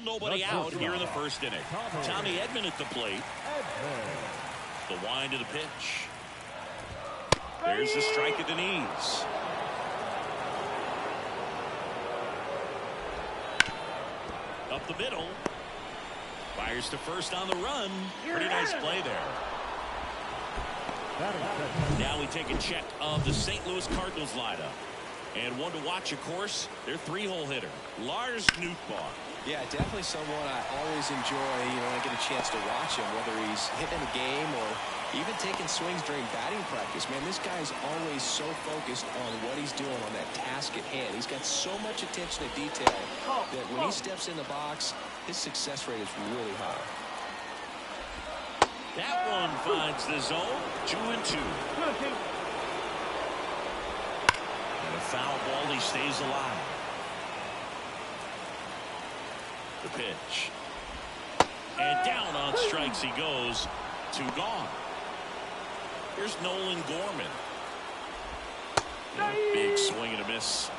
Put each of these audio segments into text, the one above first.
nobody out here in the first inning. Tommy Edman at the plate. The wind of the pitch. There's the strike at the knees. Up the middle. Fires to first on the run. Pretty nice play there. Now we take a check of the St. Louis Cardinals lineup. And one to watch, of course, their three-hole hitter, Lars Nootbaar. Yeah, definitely someone I always enjoy, when I get a chance to watch him, whether he's hitting a game or even taking swings during batting practice. Man, this guy's always so focused on what he's doing on that task at hand. He's got so much attention to detail that when he steps in the box, his success rate is really high. That one finds the zone. 2-2. And a foul ball, he stays alive. The pitch. And down on strikes he goes. 2 gone. Here's Nolan Gorman. And a big swing and a miss.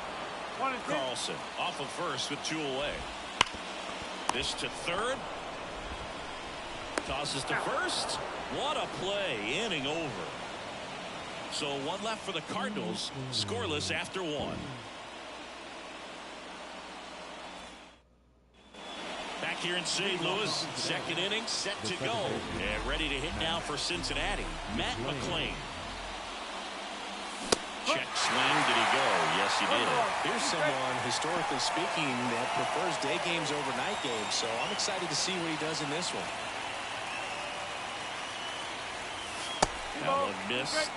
Carlson off of first with 2 away. This to third. Tosses to first. What a play. Inning over. So 1 left for the Cardinals. Scoreless after 1. Back here in St. Louis, second inning set to go. And ready to hit now for Cincinnati, Matt McClain. Check swing. Did he go? Yes, he did. Here's someone, historically speaking, that prefers day games over night games. So I'm excited to see what he does in this one. That one missed.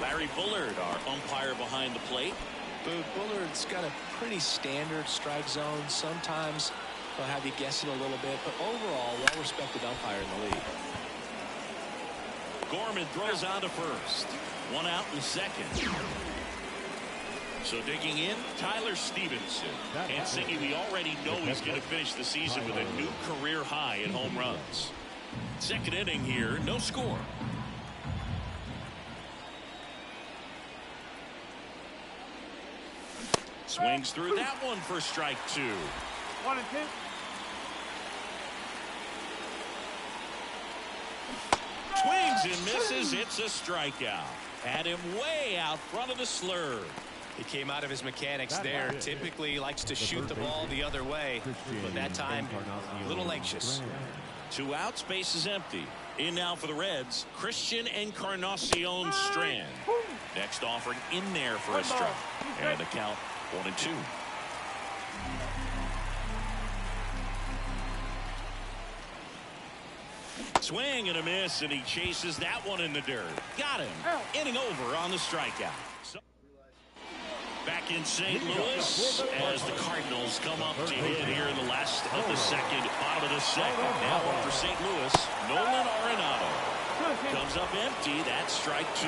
Larry Bullard, our umpire behind the plate. Bullard's got a pretty standard strike zone. Sometimes he'll have you guessing a little bit, but overall, well-respected umpire in the league. Gorman throws on to first. 1 out in second. So digging in, Tyler Stevenson. And Siggy, we already know he's going to finish the season with a new career high in home runs. Second inning here, no score. Swings through that one for strike 2. 1 and 2. Swings and misses. It's a strikeout. Had him way out front of the slurve. He came out of his mechanics there. Typically likes to shoot the ball the other way, but that time a little anxious. 2 outs, base is empty. In now for the Reds, Christian Encarnacion Strand. Next offering in there for a strike. And the count 1-2. Swing and a miss, and he chases that one in the dirt. Got him. Inning over on the strikeout. Back in St. Louis as the Cardinals come up to hit here in the last of the second, bottom of the second. Now up for St. Louis, Nolan Arenado. Comes up empty. That's strike 2.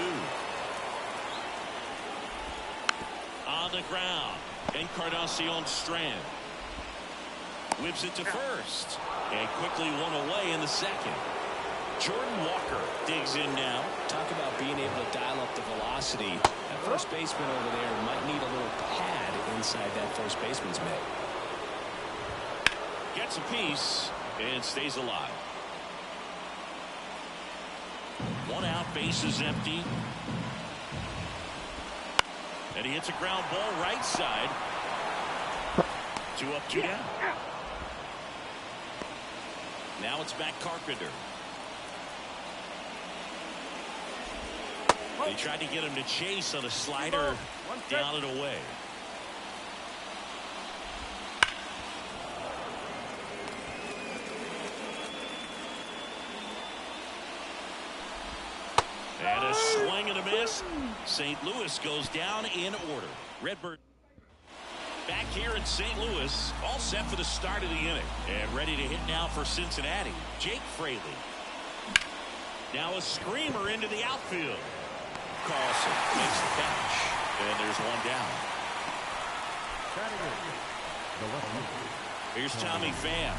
On the ground, Encarnacion Strand. Whips it to first. And quickly 1 away in the second. Jordan Walker digs in now. Talk about being able to dial up the velocity. That first baseman over there might need a little pad inside that first baseman's mitt. Gets a piece and stays alive. 1 out, base is empty. And he hits a ground ball right side. 2 up, 2 down. Now it's Matt Carpenter. They tried to get him to chase on a slider down and away. And a swing and a miss. St. Louis goes down in order. Redbird back here in St. Louis, all set for the start of the inning. And ready to hit now for Cincinnati, Jake Fraley. Now a screamer into the outfield. Carlson makes the catch. And there's 1 down. Here's Tommy Pham.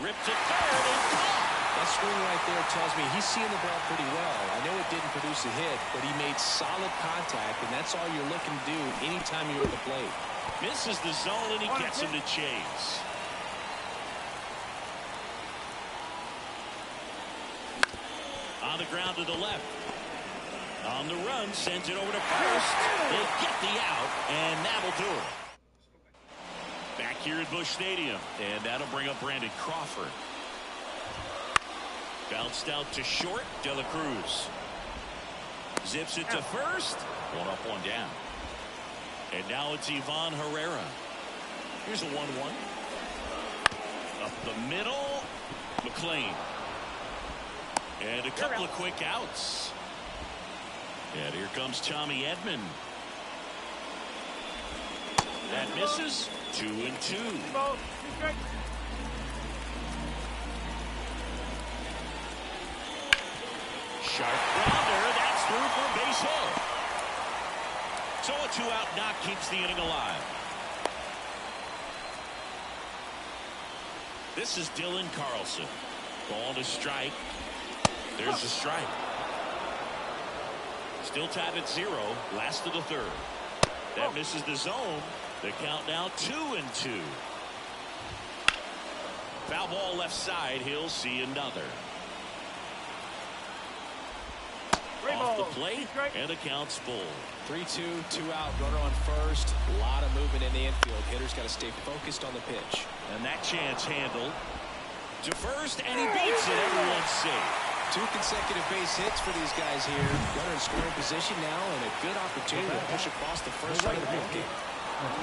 Ripped to third and caught. That swing right there tells me he's seeing the ball pretty well. I know it didn't produce a hit, but he made solid contact, and that's all you're looking to do anytime you're at the plate. Misses the zone, and he gets him to chase. On the ground to the left. On the run, sends it over to first. They get the out, and that'll do it. Back here at Busch Stadium, and that'll bring up Brandon Crawford. Bounced out to short, De La Cruz. Zips it to first. One up, one down. And now it's Ivan Herrera. Here's a 1-1. Up the middle, McLean. And a couple of quick outs. And here comes Tommy Edman. That misses. 2-2. Sharp grounder. That's through for a base hit. So a 2-out knock keeps the inning alive. This is Dylan Carlson. Ball to strike. There's the strike. Still tied at 0. Last of the third. That misses the zone. The count now 2-2. Foul ball left side. He'll see another. Off the plate, and the count's full. 3-2, 2-out, runner on first. A lot of movement in the infield. Hitter's got to stay focused on the pitch. And that chance handled. To first, and he beats it. Everyone's safe. 2 consecutive base hits for these guys here. Runner in scoring position now, and a good opportunity to push across the first run of the ball game.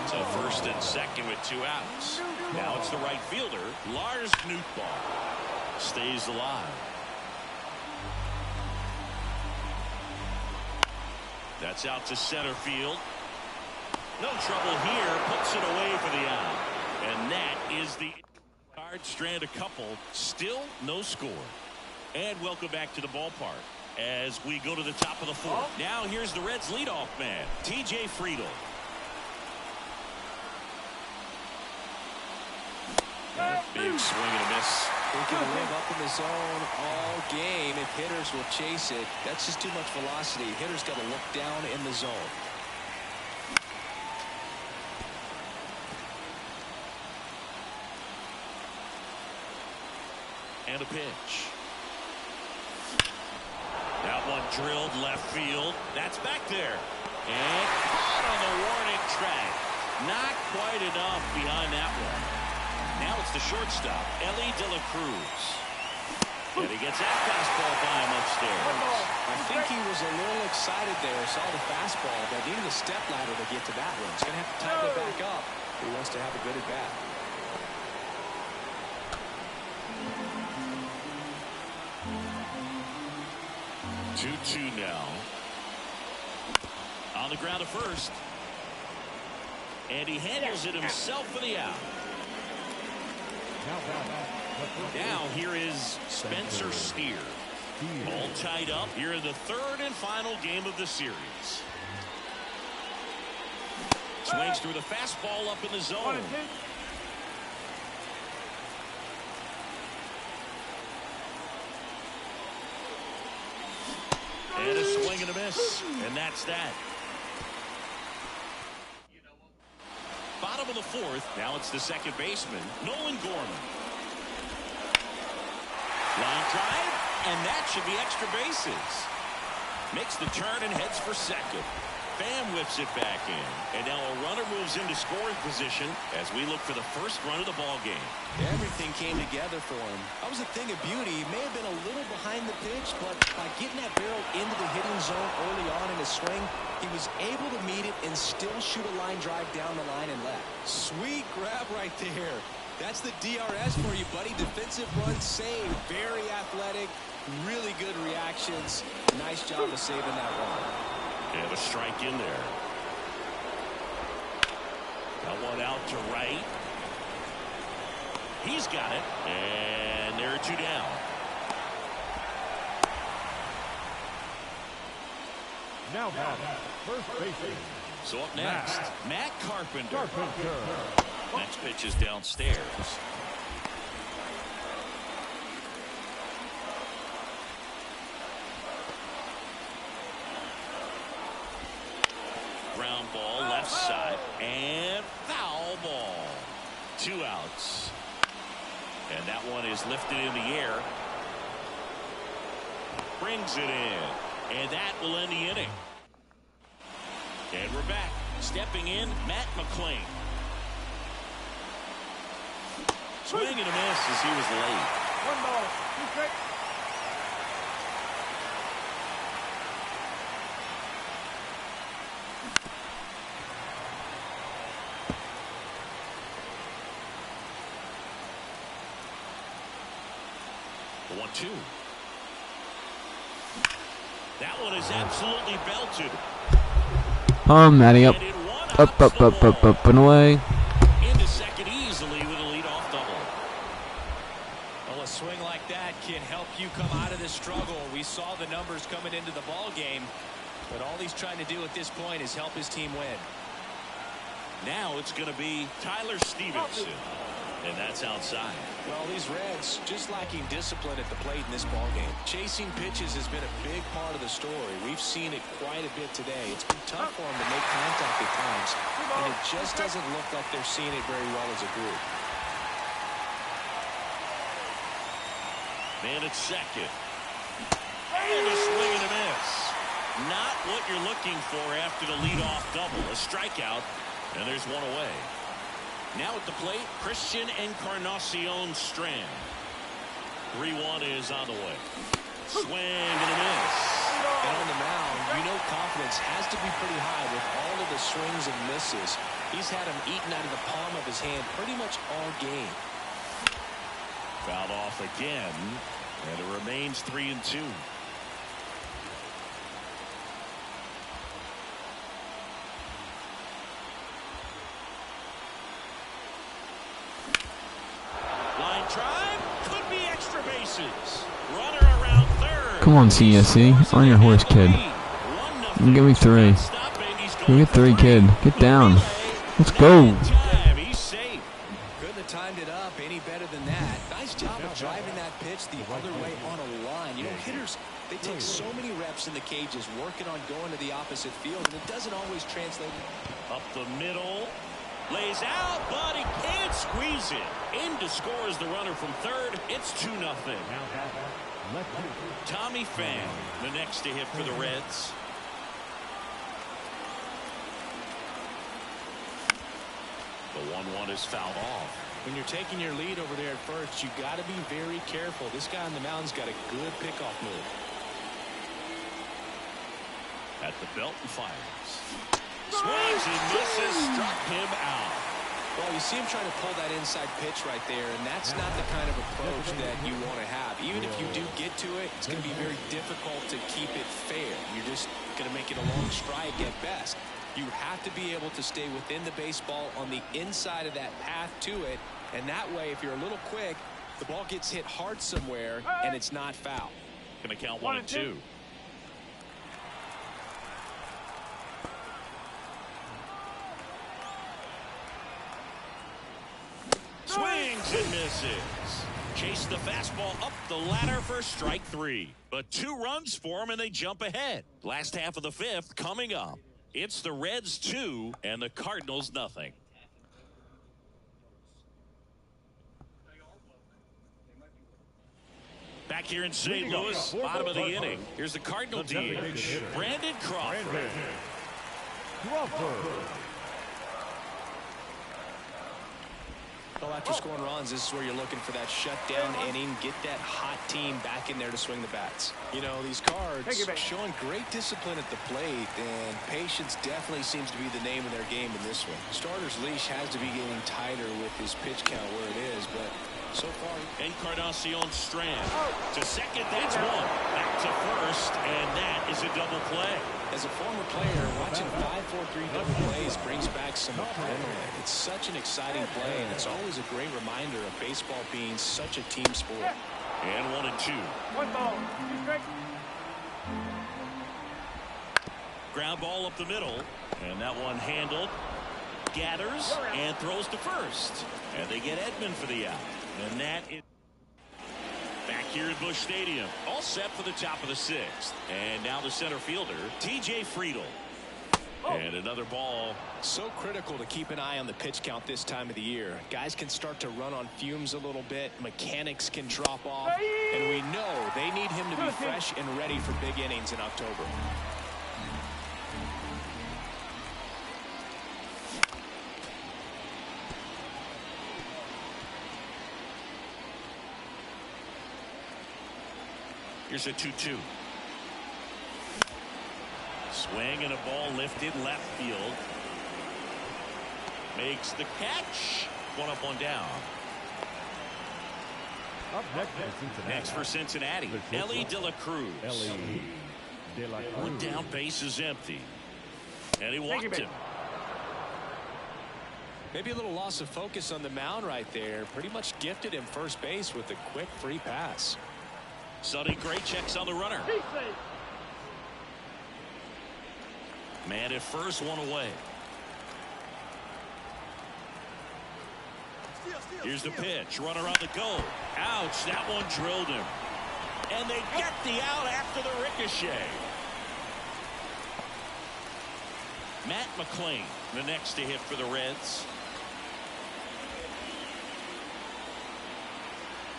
So first and second with 2 outs. Now it's the right fielder, Lars Nootbaar. Stays alive. That's out to center field. No trouble here. Puts it away for the out. And that is the card. Strand a couple. Still no score. And welcome back to the ballpark as we go to the top of the 4th. Now here's the Reds leadoff man, TJ Friedl. Big swing and a miss. They can live up in the zone all game if hitters will chase it. That's just too much velocity. Hitters got to look down in the zone. And a pitch. That one drilled left field. That's back there. And caught on the warning track. Not quite enough behind that one. Now it's the shortstop, Ellie De La Cruz. And he gets that fastball by him upstairs. I think he was a little excited there. Saw the fastball, but needed a step ladder to get to that one. He's going to have to tighten it back up. He wants to have a good at bat. Two now. On the ground to first. And he handles it himself for the out. Now here is Spencer Steer. All tied up here in the 3rd and final game of the series. Swings through the fastball up in the zone. And a swing and a miss. And that's that. Bottom of the 4th. Now it's the second baseman, Nolan Gorman. Line drive, and that should be extra bases. Makes the turn and heads for second. Pham whips it back in. And now a runner moves into scoring position as we look for the first run of the ball game. Everything came together for him. That was a thing of beauty. He may have been a little behind the pitch, but by getting that barrel into the hitting zone early on in his swing, he was able to meet it and still shoot a line drive down the line and left. Sweet grab right there. That's the DRS for you, buddy. Defensive run save. Very athletic. Really good reactions. Nice job of saving that run. And a strike in there. That one out to right. He's got it. And there are 2 down. Now batting, first baseman. So up next, Matt Carpenter. Next pitch is downstairs. left side. And foul ball. 2 outs. And that one is lifted in the air. Brings it in. And that will end the inning. And we're back. Stepping in, Matt McClain. Swing and a miss as he was late. 1 ball, 2 strikes. The 1-2. That one is absolutely belted. Matty up. Up and away. Into second easily with a leadoff double. Well, a swing like that can help you come out of this struggle. We saw the numbers coming into the ball game, but all he's trying to do at this point is help his team win. Now it's going to be Tyler Stevenson. And that's outside. Well, these Reds just lacking discipline at the plate in this ball game. Chasing pitches has been a big part of the story. We've seen it quite a bit today. It's been tough for them to make contact at times, and it just doesn't look like they're seeing it very well as a group. Man at second. And a swing and a miss. Not what you're looking for after the leadoff double. A strikeout, and there's one away. Now at the plate, Christian Encarnacion Strand. 3-1 is on the way. Swing and a miss. And on the mound, you know confidence has to be pretty high with all of the swings and misses. He's had them eaten out of the palm of his hand pretty much all game. Fouled off again, and it remains 3-2. Line drive, could be extra bases. Runner around third. Come on, CSC. On your horse, kid. Give me 3. Give me 3, kid. Get down. Let's go. He's safe. Couldn't have timed it up any better than that. Nice job of driving that pitch the other way on a line. You know, hitters, they take so many reps in the cages working on going to the opposite field, and it doesn't always translate. Up the middle. Lays out, but he can't squeeze it. In to score is the runner from third. It's 2-0. Tommy Pham, the next to hit for the Reds. The 1-1 is fouled off. When you're taking your lead over there at first, you got to be very careful. This guy on the mound's got a good pickoff move. At the belt and fires. Swings and misses, struck him out. Well, you see him trying to pull that inside pitch right there, and that's not the kind of approach that you want to have. Even if you do get to it, it's going to be very difficult to keep it fair. You're just going to make it a long strike at best. You have to be able to stay within the baseball on the inside of that path to it, and that way, if you're a little quick, the ball gets hit hard somewhere, and it's not foul. Going to count 1-2. Swings and misses. Chase the fastball up the ladder for strike 3. But 2 runs for him, and they jump ahead. Last half of the 5th coming up. It's the Reds 2 and the Cardinals nothing. Back here in St. Louis, bottom of the inning. Here's the Cardinal DH, Brandon Crawford. Well, after scoring runs, this is where you're looking for that shutdown inning, get that hot team back in there to swing the bats. You know, these Cards showing great discipline at the plate, and patience definitely seems to be the name of their game in this one. Starter's leash has to be getting tighter with his pitch count where it is, but so far. Encarnacion Strand to second, that's 1. Back to first, and that is a double play. As a former player, watching 5-4-3 double plays brings back some adrenaline. It's such an exciting play, and it's always a great reminder of baseball being such a team sport. And 1-2. 1 ball, 2 strikes. Ground ball up the middle, and that one handled. Gathers and throws to first, and they get Edman for the out. And that is back here at Busch Stadium. All set for the top of the 6th. And now the center fielder, TJ Friedl. And another ball. So critical to keep an eye on the pitch count this time of the year. Guys can start to run on fumes a little bit. Mechanics can drop off. And we know they need him to be fresh and ready for big innings in October. Here's a 2-2. Swing and a ball lifted left field. Makes the catch. One up, one down. Up next for Cincinnati, Ellie De La Cruz. One down, base is empty. And he walked him. Maybe a little loss of focus on the mound right there. Pretty much gifted him first base with a quick free pass. Sonny Gray checks on the runner. Man at first, one away. Here's the pitch. Runner on the go. Ouch, that one drilled him. And they get the out after the ricochet. Matt McClain, the next to hit for the Reds.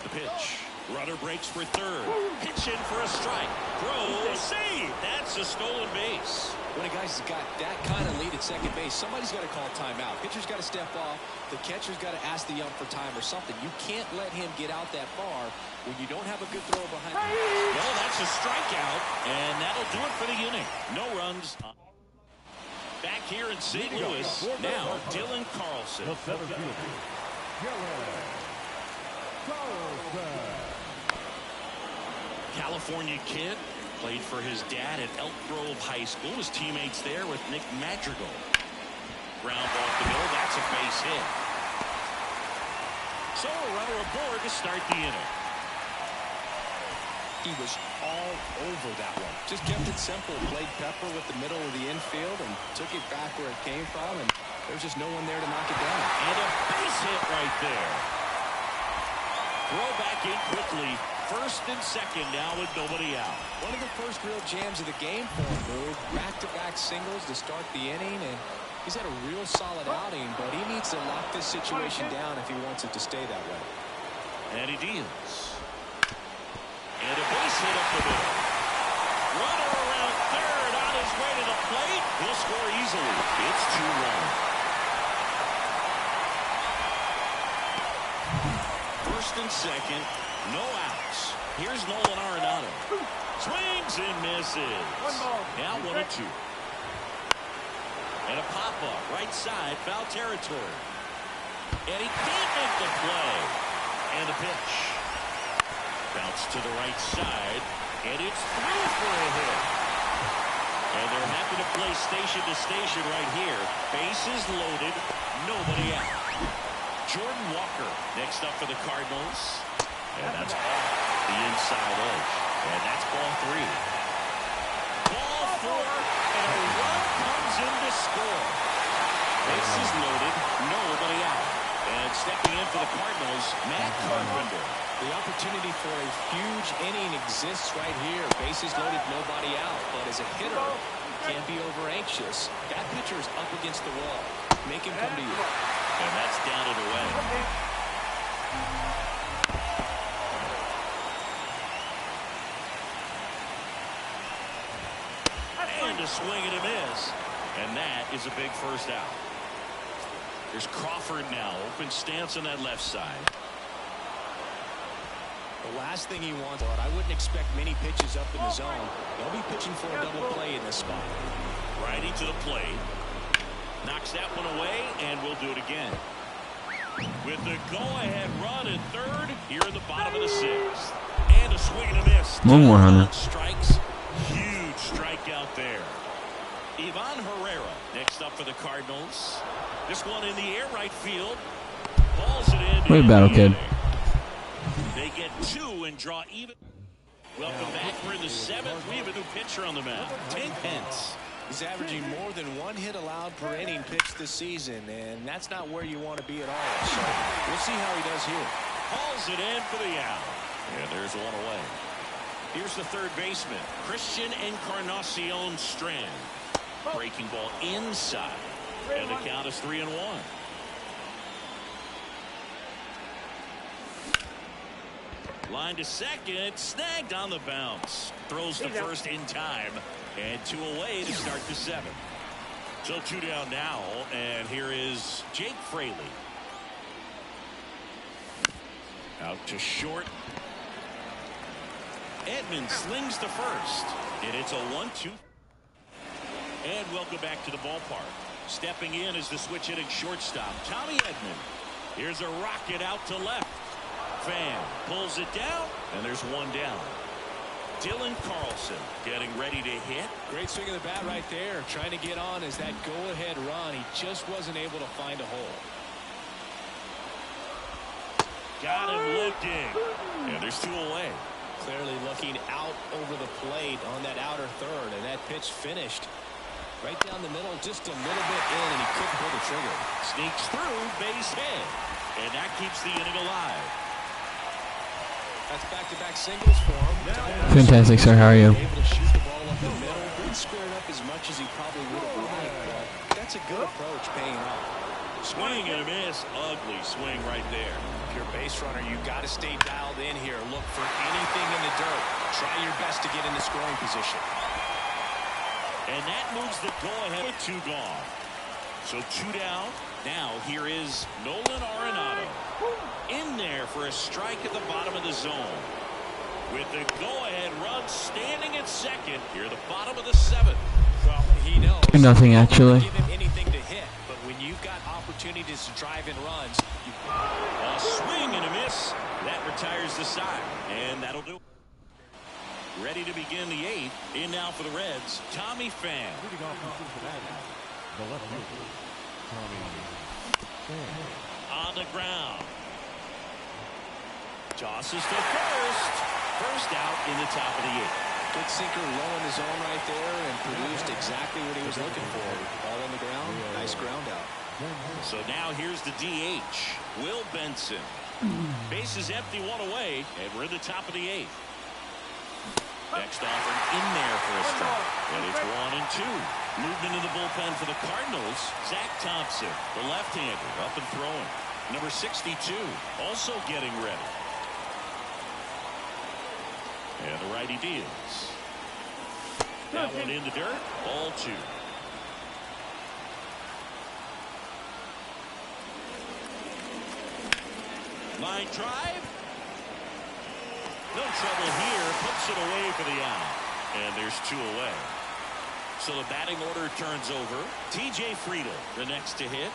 The pitch. Runner breaks for third. Pitch in for a strike. Throw, save. That's a stolen base. When a guy's got that kind of lead at second base, somebody's got to call timeout. Pitcher's got to step off. The catcher's got to ask the ump for time or something. You can't let him get out that far when you don't have a good throw behind him. Well, that's a strikeout, and that'll do it for the inning. No runs. Back here in St. Louis, now Dylan Carlson. California kid, played for his dad at Elk Grove High School. His teammates there with Nick Madrigal. Ground off the middle, that's a base hit. So a runner aboard to start the inning. He was all over that one. Just kept it simple. Played pepper with the middle of the infield and took it back where it came from. And there's just no one there to knock it down. And a base hit right there. Throw back in quickly. First and second now with nobody out. One of the first real jams of the game for him, Move. Back-to-back singles to start the inning, and he's had a real solid outing, but he needs to lock this situation down if he wants it to stay that way. And he deals. And a base hit up the middle. Runner around third on his way to the plate. He'll score easily. It's 2-1. First and second, no outs. Here's Nolan Arenado. Swings and misses. Now 1-2. And a pop-up right side, foul territory. And he can't make the play. And the pitch. Bounce to the right side. And it's through for a hit. And they're happy to play station to station right here. Bases loaded. Nobody out. Jordan Walker next up for the Cardinals. And that's off the inside edge. And that's ball 3. Ball 4. And a run comes in to score. Bases loaded. Nobody out. And stepping in for the Cardinals, Matt Carpenter. The opportunity for a huge inning exists right here. Bases loaded, nobody out. But as a hitter, can't be over anxious. That pitcher is up against the wall. Make him come to you. And that's down and away. And a swing and a miss. And that is a big first out. There's Crawford now. Open stance on that left side. The last thing he wants, but I wouldn't expect many pitches up in the zone. They'll be pitching for a double play in this spot. Righty to the plate. Knocks that one away, and we'll do it again. With the go-ahead run at third, here in the bottom of the 6th. And a swing and a miss. One more, Hunter. Strikes. Huge strikeout there. Ivan Herrera next up for the Cardinals. This one in the air right field. Balls it in. Way battle, kid. They get 2 and draw even. Welcome back. We're in the 7th. We have a new pitcher on the mound. Tank Pence. He's averaging more than 1 hit allowed per inning pitched this season, and that's not where you want to be at all. So we'll see how he does here. Hauls it in for the out. And there's one away. Here's the third baseman, Christian Encarnacion Strand. Breaking ball inside. And the count is 3-1. Line to second, snagged on the bounce. Throws the first in time, and 2 away to start the 7th. So 2 down now, and here is Jake Fraley. Out to short. Edmonds slings to first, and it's a 1-2. And welcome back to the ballpark. Stepping in is the switch hitting shortstop, Tommy Edman. Here's a rocket out to left. Fan pulls it down, and there's 1 down. Dylan Carlson getting ready to hit. Great swing of the bat right there. Trying to get on as that go-ahead run. He just wasn't able to find a hole. Got him looking. And there's 2 away. Clearly looking out over the plate on that outer third, and that pitch finished right down the middle, just a little bit in, and he couldn't pull the trigger. Sneaks through, base hit, and that keeps the inning alive. That's back-to-back singles for him. Fantastic, sir. How are you? Able to shoot the ball up the middle. Didn't square it up as much as he probably would have liked, but that's a good approach, paying off. Swing and a miss. Ugly swing right there. If you're a base runner, you've got to stay dialed in here. Look for anything in the dirt. Try your best to get into scoring position. And that moves the go-ahead with 2 gone. So 2 down. Now here is Nolan Arenado. In there for a strike at the bottom of the zone. With the go-ahead run standing at second. Here at the bottom of the 7th. Well, he knows. Nothing, actually. Give him anything to hit, but when you've got opportunities to drive in runs, a swing and a miss. That retires the side, and that'll do it. Ready to begin the 8th. In now for the Reds, Tommy Pham. On the ground. Tosses to first. First out in the top of the 8th. Good sinker low in the zone right there and produced exactly what he was looking for. Ball on the ground, nice ground out. So now here's the DH, Will Benson. Base is empty, 1 away, and we're in the top of the 8th. Next offering in there for a strike. And it's 1 and 2. Movement in the bullpen for the Cardinals. Zach Thompson, the left-hander, up and throwing. Number 62, also getting ready. And the righty deals. That one in the dirt. Ball 2. Line drive. No trouble here. Puts it away for the out. And there's 2 away. So the batting order turns over. TJ Friedel, the next to hit.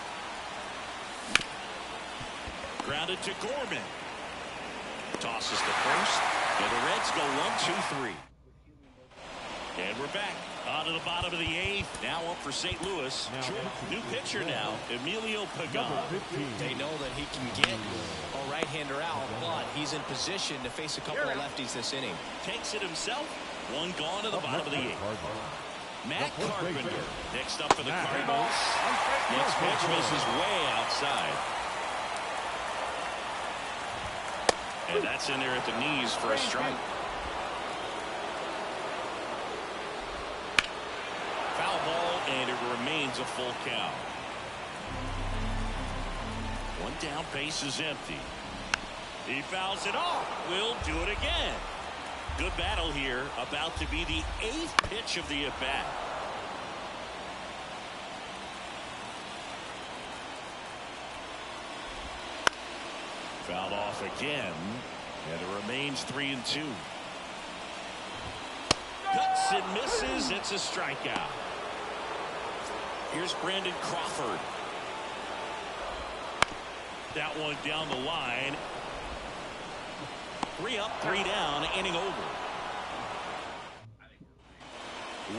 Grounded to Gorman. Tosses to first. And the Reds go 1, 2, 3. And we're back. On to the bottom of the 8th. Now up for St. Louis. New pitcher now, Emilio Pagan. They know that he can get a right-hander out, but he's in position to face a couple of lefties this inning. Takes it himself. 1 gone to the bottom of the 8th. Matt Carpenter next up for the Cardinals. Next pitch misses way outside. And that's in there at the knees for a strike. Foul ball, and it remains a full count. 1 down, base is empty. He fouls it off. Will do it again. Good battle here. About to be the 8th pitch of the at-bat. Fouled off again, and it remains 3 and 2. Cuts and misses. It's a strikeout. Here's Brandon Crawford. That one down the line. 3 up, 3 down, inning over.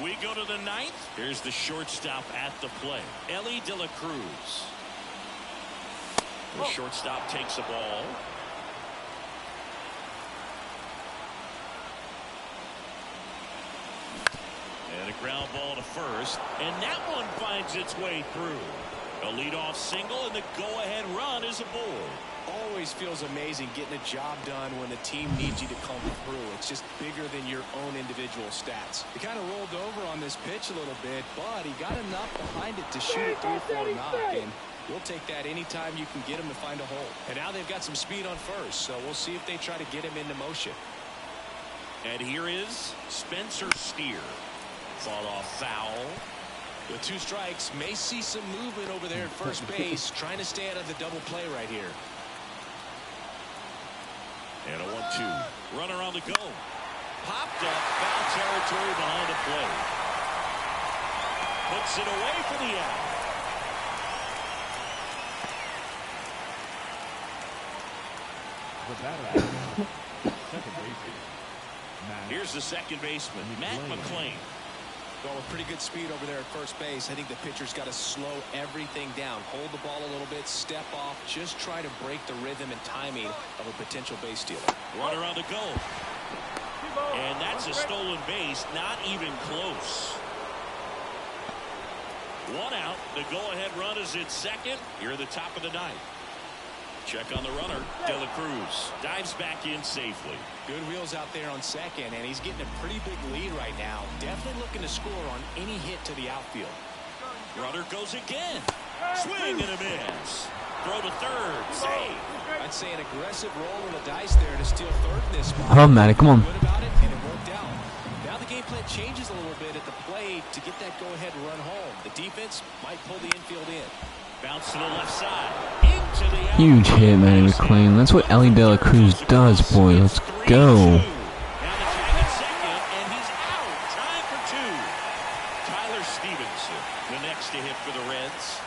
We go to the 9th. Here's the shortstop at the plate, Ellie De La Cruz. The shortstop takes the ball. And a ground ball to first. And that one finds its way through. A The leadoff single and the go-ahead run is aboard. Always feels amazing getting a job done when the team needs you to come through. It's just bigger than your own individual stats. He kind of rolled over on this pitch a little bit, but he got enough behind it to shoot a 3-4 knock, and we'll take that anytime you can get him to find a hole. And now they've got some speed on first, so we'll see if they try to get him into motion. And here is Spencer Steer. Fought off foul. With 2 strikes, may see some movement over there at first base, trying to stay out of the double play right here. And a 1-2. Runner on the go. Popped up, foul territory behind the plate. Puts it away for the out. Here's the second baseman, Matt McClain. Well, with pretty good speed over there at first base, I think the pitcher's got to slow everything down. Hold the ball a little bit, step off, just try to break the rhythm and timing of a potential base stealer. Runner on the go. And that's a stolen base, not even close. 1 out. The go-ahead run is at second. Here at the top of the 9th. Check on the runner. De La Cruz dives back in safely. Good wheels out there on second, and he's getting a pretty big lead right now. Definitely looking to score on any hit to the outfield. Runner goes again. Swing and a miss. Throw to third. Save. I'd say an aggressive roll of the dice there to steal third in this spot. Oh, Matty, come on. Good about it, and it worked out. Now the game plan changes a little bit at the plate to get that go-ahead run home. The defense might pull the infield in. Bounce to the left side. Into the Huge hit, Matty McClain. That's what Ellie De La Cruz does, boy. Let's go. Now the tag at second, and he's out. Time for 2. Tyler Stevenson, the next to hit for the Reds.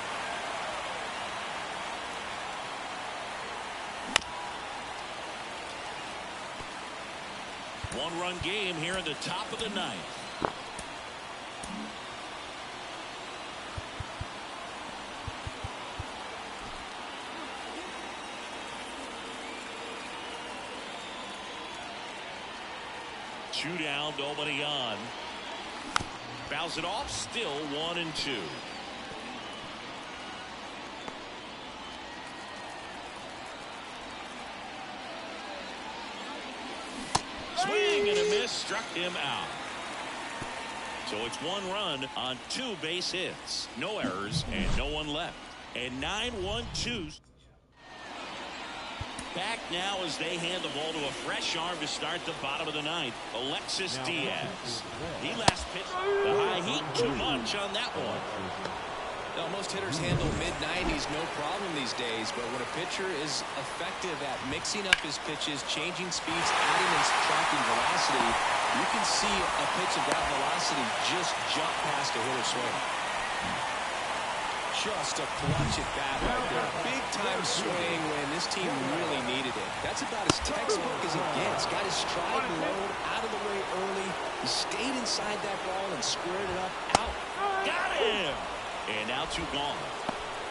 One-run game here in the top of the 9th. Two down, nobody on. Fouls it off, still 1-2. Swing and a miss, struck him out. So it's 1 run on 2 base hits. No errors and no one left. And 9-1-2. Back now as they hand the ball to a fresh arm to start the bottom of the 9th. Alexis Diaz. He last pitched the high heat, too much on that one. Now, most hitters handle mid-90s no problem these days, but when a pitcher is effective at mixing up his pitches, changing speeds, adding and subtracting velocity, you can see a pitch of that velocity just jump past a hitter's swing. Just a clutch at bat right there. Big-time swing when this team really needed it. That's about as textbook as it gets. Got his stride load out of the way early. He stayed inside that ball and squared it up out. Got him! And now 2 gone.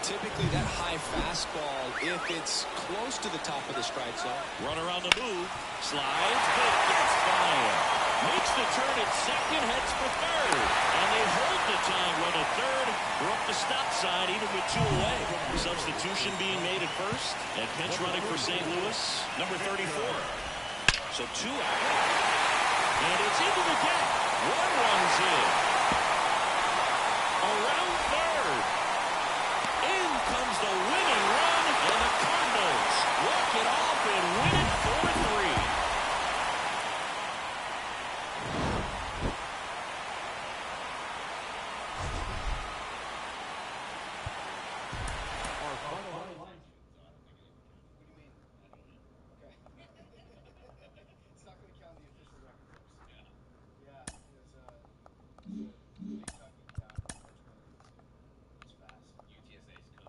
Typically that high fastball, if it's close to the top of the strike zone. Runner on the move. Slides, but gets by him. Makes the turn at second, heads for third. And they hold the tying run at third. We're up the stop sign, even with 2 away. Substitution being made at first. And pinch running for St. Louis, number 34. So 2 out. And it's into the gap. 1 runs in.